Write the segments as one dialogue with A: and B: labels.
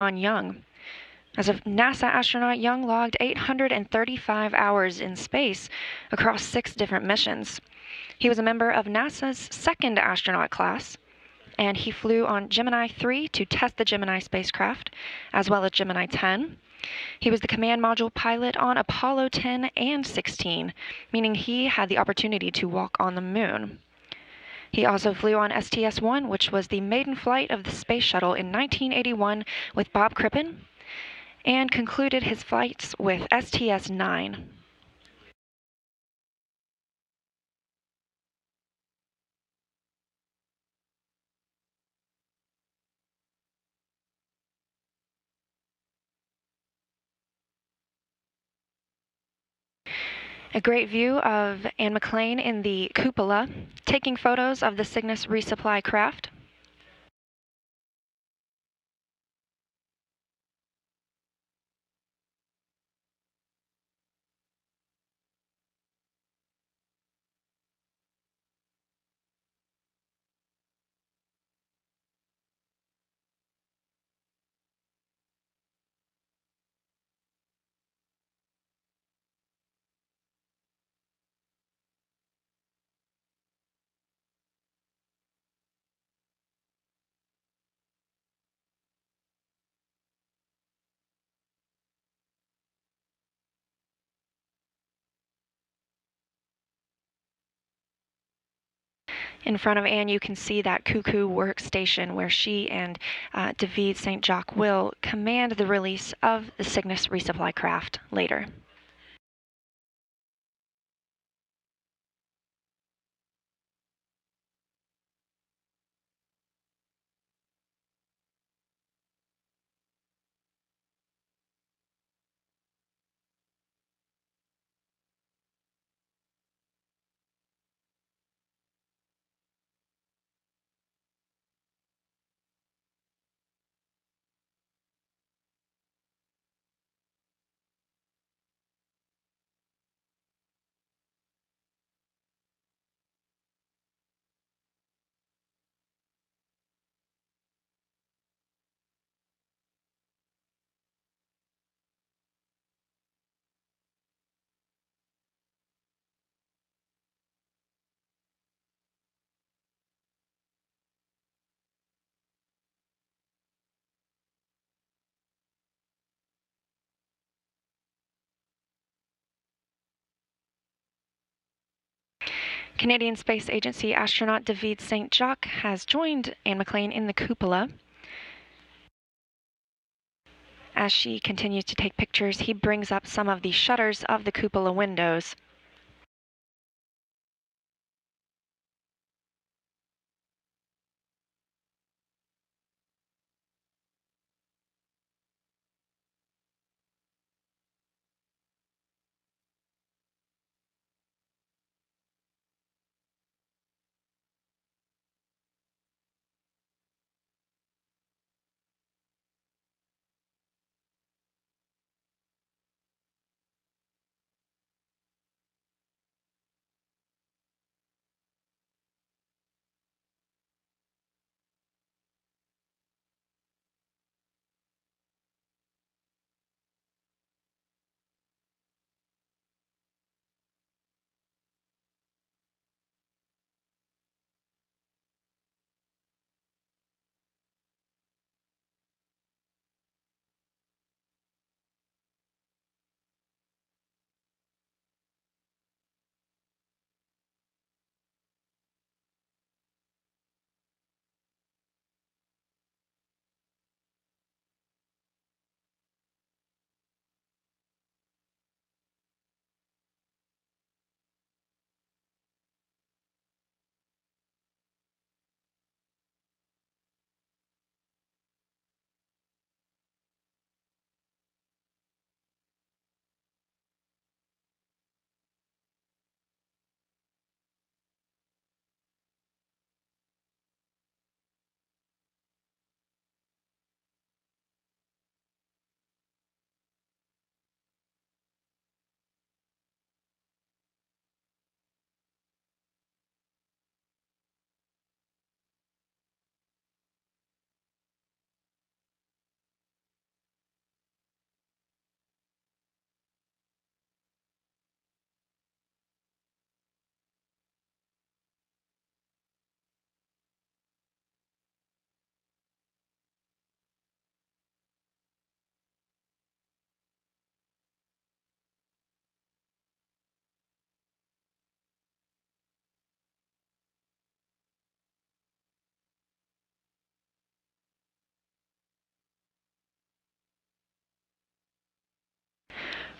A: Young. As a NASA astronaut, Young logged 835 hours in space across 6 different missions. He was a member of NASA's second astronaut class, and he flew on Gemini 3 to test the Gemini spacecraft, as well as Gemini 10. He was the command module pilot on Apollo 10 and 16, meaning he had the opportunity to walk on the moon. He also flew on STS-1, which was the maiden flight of the space shuttle in 1981 with Bob Crippen, and concluded his flights with STS-9. A great view of Anne McClain in the cupola, taking photos of the Cygnus resupply craft. In front of Anne, you can see that cuckoo workstation where she and David St. Jacques will command the release of the Cygnus resupply craft later. Canadian Space Agency astronaut David St. Jacques has joined Anne McClain in the cupola. As she continues to take pictures, he brings up some of the shutters of the cupola windows.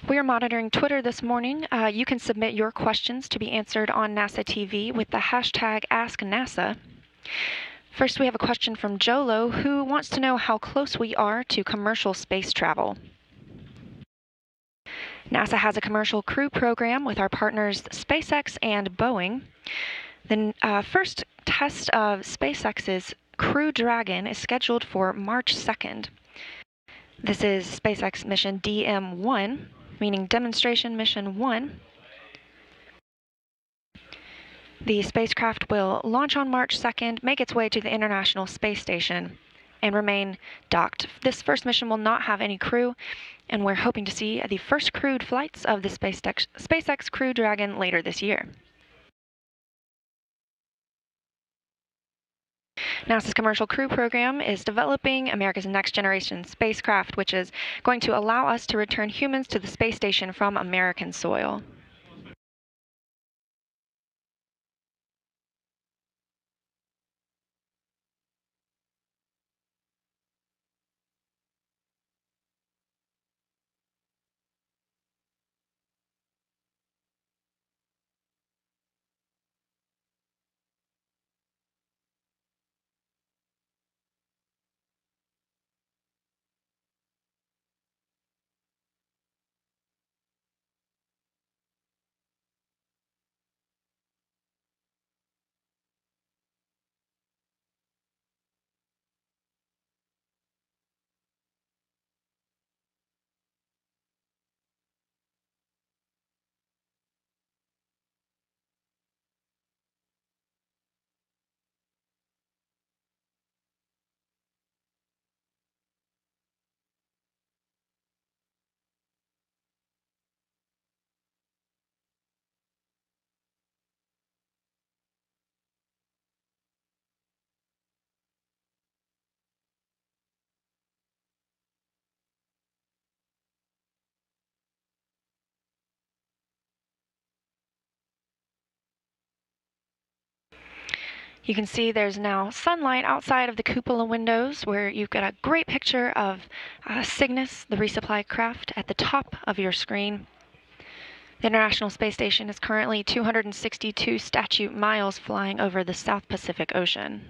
A: We are monitoring Twitter this morning. You can submit your questions to be answered on NASA TV with the hashtag AskNASA. First, we have a question from Jolo, who wants to know how close we are to commercial space travel. NASA has a commercial crew program with our partners SpaceX and Boeing. The first test of SpaceX's Crew Dragon is scheduled for March 2nd. This is SpaceX mission DM-1, meaning Demonstration Mission 1. The spacecraft will launch on March 2nd, make its way to the International Space Station, and remain docked. This first mission will not have any crew, and we're hoping to see the first crewed flights of the SpaceX Crew Dragon later this year. NASA's Commercial Crew Program is developing America's next generation spacecraft, which is going to allow us to return humans to the space station from American soil. You can see there's now sunlight outside of the cupola windows, where you've got a great picture of Cygnus, the resupply craft, at the top of your screen. The International Space Station is currently 262 statute miles flying over the South Pacific Ocean.